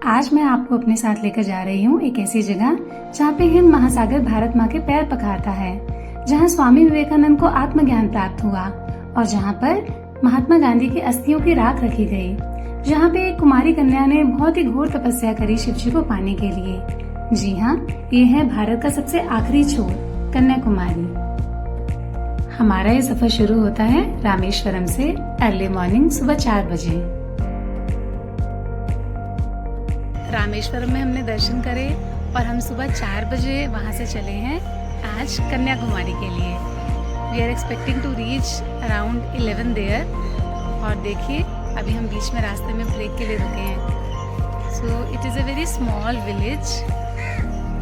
आज मैं आपको अपने साथ लेकर जा रही हूँ एक ऐसी जगह जहाँ पे हिंद महासागर भारत माँ के पैर पखारता है, जहाँ स्वामी विवेकानंद को आत्मज्ञान प्राप्त हुआ और जहाँ पर महात्मा गांधी की अस्थियों की राख रखी गई, जहाँ पे एक कुमारी कन्या ने बहुत ही घोर तपस्या करी शिव जी को पाने के लिए। जी हाँ, ये है भारत का सबसे आखिरी छोर कन्याकुमारी। हमारा ये सफर शुरू होता है रामेश्वरम से अर्ली मॉर्निंग सुबह 4 बजे। रामेश्वरम में हमने दर्शन करे और हम सुबह 4 बजे वहाँ से चले हैं आज कन्याकुमारी के लिए। We are expecting to reach around 11 there. और देखिए अभी हम बीच में रास्ते में ब्रेक के लिए रुके हैं। So it is a very small village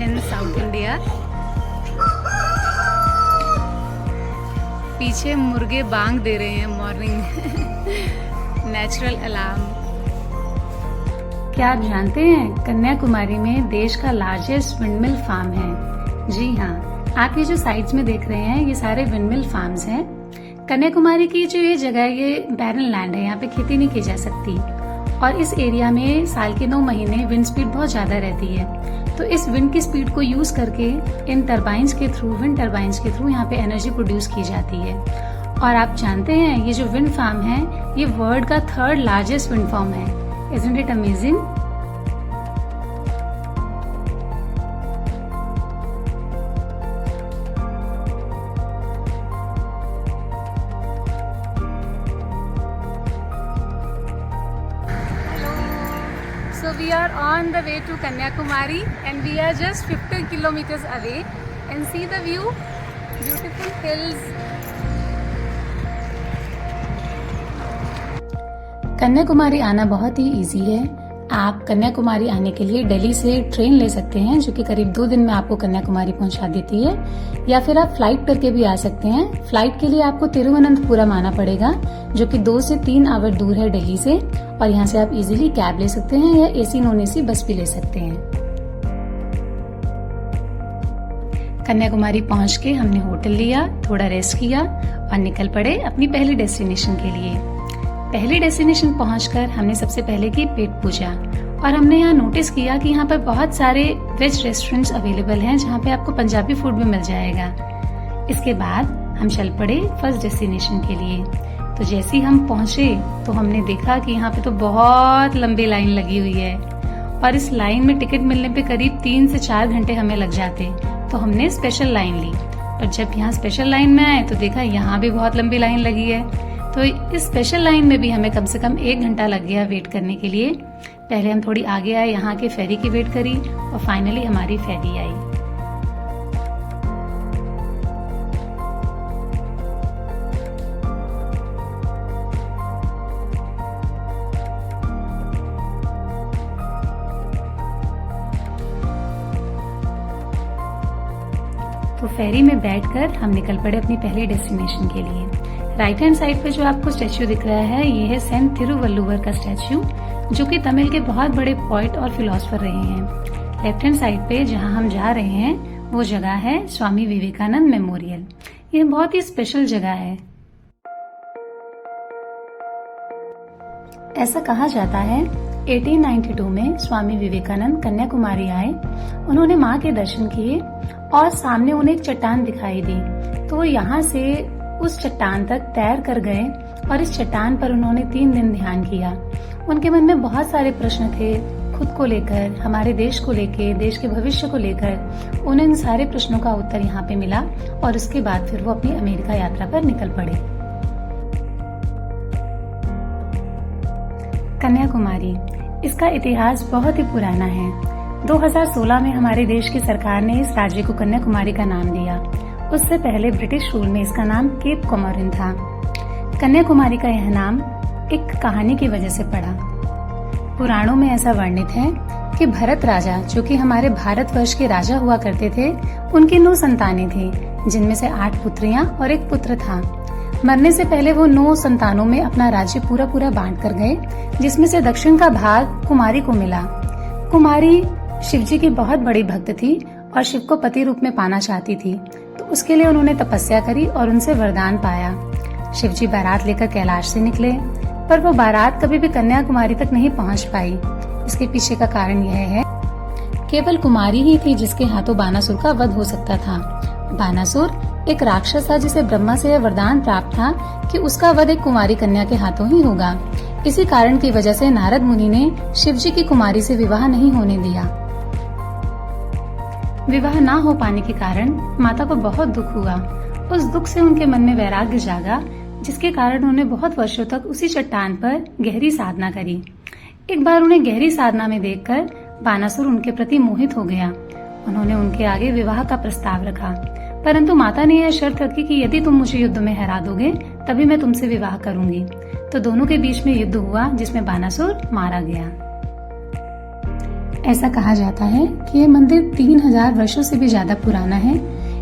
in south India. पीछे मुर्गे बांग दे रहे हैं मॉर्निंग नेचुरल अलार्म। क्या आप जानते हैं कन्याकुमारी में देश का लार्जेस्ट विंडमिल फार्म है? जी हाँ, आप ये जो साइड्स में देख रहे हैं ये सारे विंडमिल फार्म्स हैं। कन्याकुमारी की जो ये जगह है ये बैरन लैंड है, यहाँ पे खेती नहीं की जा सकती और इस एरिया में साल के 9 महीने विंड स्पीड बहुत ज्यादा रहती है। तो इस विंड की स्पीड को यूज करके इन टरबाइंस के थ्रू, विंड टरबाइंस के थ्रू यहाँ पे एनर्जी प्रोड्यूस की जाती है। और आप जानते हैं ये जो विंड फार्म है ये वर्ल्ड का 3rd लार्जेस्ट विंड फार्म है। Isn't it amazing? So we are on the way to Kanyakumari and we are just 50 kilometers away and see the view, beautiful hills. Kanyakumari आना बहुत ही इजी है। आप कन्याकुमारी आने के लिए दिल्ली से ट्रेन ले सकते हैं जो कि करीब 2 दिन में आपको कन्याकुमारी पहुंचा देती है, या फिर आप फ्लाइट करके भी आ सकते हैं। फ्लाइट के लिए आपको तिरुवनंतपुरम आना पड़ेगा जो कि 2 से 3 आवर दूर है दिल्ली से, और यहाँ से आप इजीली कैब ले सकते हैं या एसी नॉन एसी बस भी ले सकते हैं। कन्याकुमारी पहुंच के हमने होटल लिया, थोड़ा रेस्ट किया और निकल पड़े अपनी पहली डेस्टिनेशन के लिए। पहली डेस्टिनेशन पहुंचकर हमने सबसे पहले की पेट पूजा और हमने यहाँ नोटिस किया कि यहाँ पर बहुत सारे वेज रेस्टोरेंट्स अवेलेबल हैं जहाँ पे आपको पंजाबी फूड भी मिल जाएगा। इसके बाद हम चल पड़े फर्स्ट डेस्टिनेशन के लिए। तो जैसे ही हम पहुंचे तो हमने देखा कि यहाँ पे तो बहुत लंबी लाइन लगी हुई है और इस लाइन में टिकट मिलने पे करीब 3 से 4 घंटे हमें लग जाते। तो हमने स्पेशल लाइन ली, पर जब यहाँ स्पेशल लाइन में आए तो देखा यहाँ भी बहुत लंबी लाइन लगी है। तो इस स्पेशल लाइन में भी हमें कम से कम 1 घंटा लग गया वेट करने के लिए। पहले हम थोड़ी आगे आए, यहाँ के फेरी की वेट करी और फाइनली हमारी फेरी आई। तो फेरी में बैठकर हम निकल पड़े अपनी पहली डेस्टिनेशन के लिए। राइट हैंड साइड पे जो आपको स्टैच्यू दिख रहा है ये है सेंट थिरुवल्लुवर का स्टैच्यू जो कि तमिल के बहुत बड़े पोइट और फिलोसोफर रहे हैं। लेफ्ट हैंड साइड पे जहां हम जा रहे हैं वो जगह है स्वामी विवेकानंद मेमोरियल। ये बहुत ही स्पेशल जगह है। ऐसा कहा जाता है 1892 में स्वामी विवेकानंद कन्याकुमारी आए, उन्होंने माँ के दर्शन किए और सामने उन्हें एक चट्टान दिखाई दी। तो वो यहाँ से उस चट्टान तक तैर कर गए और इस चट्टान पर उन्होंने 3 दिन ध्यान किया। उनके मन में बहुत सारे प्रश्न थे, खुद को लेकर, हमारे देश को लेकर, देश के भविष्य को लेकर। उन्हें इन सारे प्रश्नों का उत्तर यहाँ पे मिला और उसके बाद फिर वो अपनी अमेरिका यात्रा पर निकल पड़े। कन्याकुमारी, इसका इतिहास बहुत ही पुराना है। 2016 में हमारे देश की सरकार ने इस राज्य को कन्याकुमारी का नाम दिया। उससे पहले ब्रिटिश रूल में इसका नाम केप कोमोरिन था। कन्याकुमारी का यह नाम एक कहानी की वजह से पड़ा। पुराणों में ऐसा वर्णित है कि भरत राजा, जो कि हमारे भारतवर्ष के राजा हुआ करते थे, उनकी 9 संतानें थी जिनमें से 8 पुत्रियां और 1 पुत्र था। मरने से पहले वो 9 संतानों में अपना राज्य पूरा बांट कर गए, जिसमें से दक्षिण का भाग कुमारी को मिला। कुमारी शिवजी की बहुत बड़ी भक्त थी और शिव को पति रूप में पाना चाहती थी, तो उसके लिए उन्होंने तपस्या करी और उनसे वरदान पाया। शिवजी बारात लेकर कैलाश से निकले, पर वो बारात कभी भी कन्याकुमारी तक नहीं पहुंच पाई। इसके पीछे का कारण यह है, केवल कुमारी ही थी जिसके हाथों बानासुर का वध हो सकता था। बानासुर एक राक्षस था जिसे ब्रह्मा से यह वरदान प्राप्त था कि उसका वध एक कुमारी कन्या के हाथों ही होगा। इसी कारण की वजह से नारद मुनि ने शिवजी की कुमारी से विवाह नहीं होने दिया। विवाह ना हो पाने के कारण माता को बहुत दुख हुआ। उस दुख से उनके मन में वैराग्य जागा, जिसके कारण उन्होंने बहुत वर्षों तक उसी चट्टान पर गहरी साधना करी। एक बार उन्हें गहरी साधना में देखकर बानासुर उनके प्रति मोहित हो गया। उन्होंने उनके आगे विवाह का प्रस्ताव रखा, परंतु माता ने यह शर्त रखी कि यदि तुम मुझे युद्ध में हरा दोगे तभी मैं तुमसे विवाह करूंगी। तो दोनों के बीच में युद्ध हुआ, जिसमें बानासुर मारा गया। ऐसा कहा जाता है कि यह मंदिर 3000 वर्षों से भी ज्यादा पुराना है।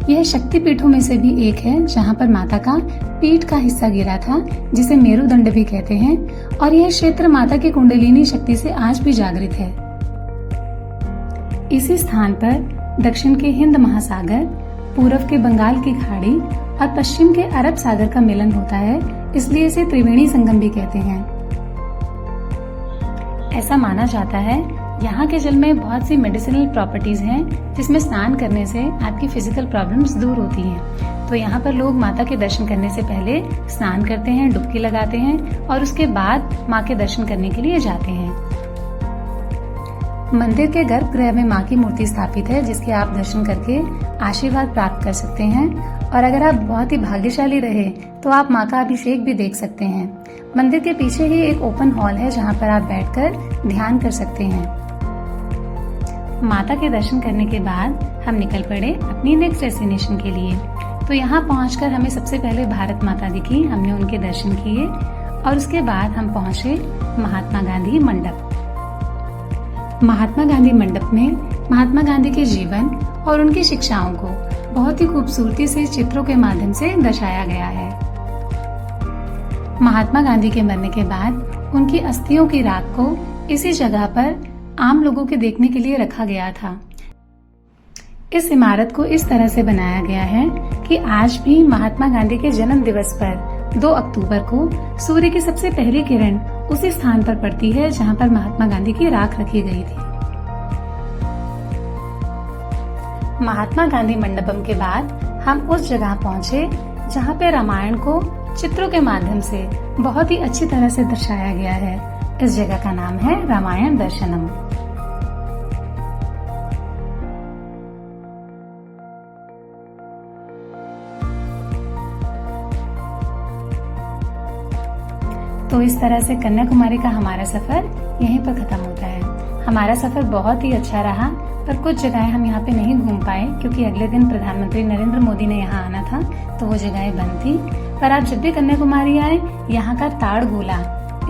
यह शक्तिपीठों में से भी एक है जहां पर माता का पीठ का हिस्सा गिरा था, जिसे मेरुदंड भी कहते हैं, और यह क्षेत्र माता की कुंडलिनी शक्ति से आज भी जागृत है। इसी स्थान पर दक्षिण के हिंद महासागर, पूर्व के बंगाल की खाड़ी और पश्चिम के अरब सागर का मिलन होता है, इसलिए इसे त्रिवेणी संगम भी कहते हैं। ऐसा माना जाता है यहाँ के जल में बहुत सी मेडिसिनल प्रॉपर्टीज हैं, जिसमें स्नान करने से आपकी फिजिकल प्रॉब्लम्स दूर होती हैं। तो यहाँ पर लोग माता के दर्शन करने से पहले स्नान करते हैं, डुबकी लगाते हैं और उसके बाद माँ के दर्शन करने के लिए जाते हैं। मंदिर के गर्भगृह में माँ की मूर्ति स्थापित है, जिसके आप दर्शन करके आशीर्वाद प्राप्त कर सकते हैं। और अगर आप बहुत ही भाग्यशाली रहे तो आप माँ का अभिषेक भी देख सकते हैं। मंदिर के पीछे ही एक ओपन हॉल है जहाँ पर आप बैठकर ध्यान कर सकते हैं। माता के दर्शन करने के बाद हम निकल पड़े अपनी नेक्स्ट डेस्टिनेशन के लिए। तो यहाँ पहुँचकर हमें सबसे पहले भारत माता दिखी, हमने उनके दर्शन किए और उसके बाद हम पहुँचे महात्मा गांधी मंडप। महात्मा गांधी मंडप में महात्मा गांधी के जीवन और उनकी शिक्षाओं को बहुत ही खूबसूरती से चित्रों के माध्यम से दर्शाया गया है। महात्मा गांधी के मरने के बाद उनकी अस्थियों की राख को इसी जगह पर आम लोगों के देखने के लिए रखा गया था। इस इमारत को इस तरह से बनाया गया है कि आज भी महात्मा गांधी के जन्म दिवस पर 2 अक्टूबर को सूर्य की सबसे पहली किरण उसी स्थान पर पड़ती है जहां पर महात्मा गांधी की राख रखी गई थी। महात्मा गांधी मंडपम के बाद हम उस जगह पहुंचे जहां पे रामायण को चित्रों के माध्यम से बहुत ही अच्छी तरह से दर्शाया गया है। इस जगह का नाम है रामायण दर्शनम। तो इस तरह से कन्याकुमारी का हमारा सफर यहीं पर खत्म होता है। हमारा सफर बहुत ही अच्छा रहा, पर कुछ जगहें हम यहाँ पे नहीं घूम पाए क्योंकि अगले दिन प्रधानमंत्री नरेंद्र मोदी ने यहाँ आना था, तो वो जगहें बंद थी। पर आप जब भी कन्याकुमारी आए, यहाँ का ताड़ गोला,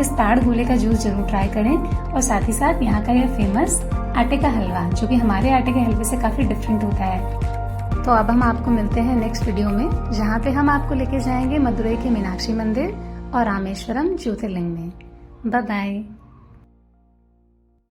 इस ताड़ गोले का जूस जरूर ट्राई करें। और साथ ही साथ यहाँ का यह फेमस आटे का हलवा, जो कि हमारे आटे के हलवे से काफी डिफरेंट होता है। तो अब हम आपको मिलते हैं नेक्स्ट वीडियो में, जहाँ पे हम आपको लेके जाएंगे मदुरई के मीनाक्षी मंदिर और रामेश्वरम ज्योतिर्लिंग में। Bye bye.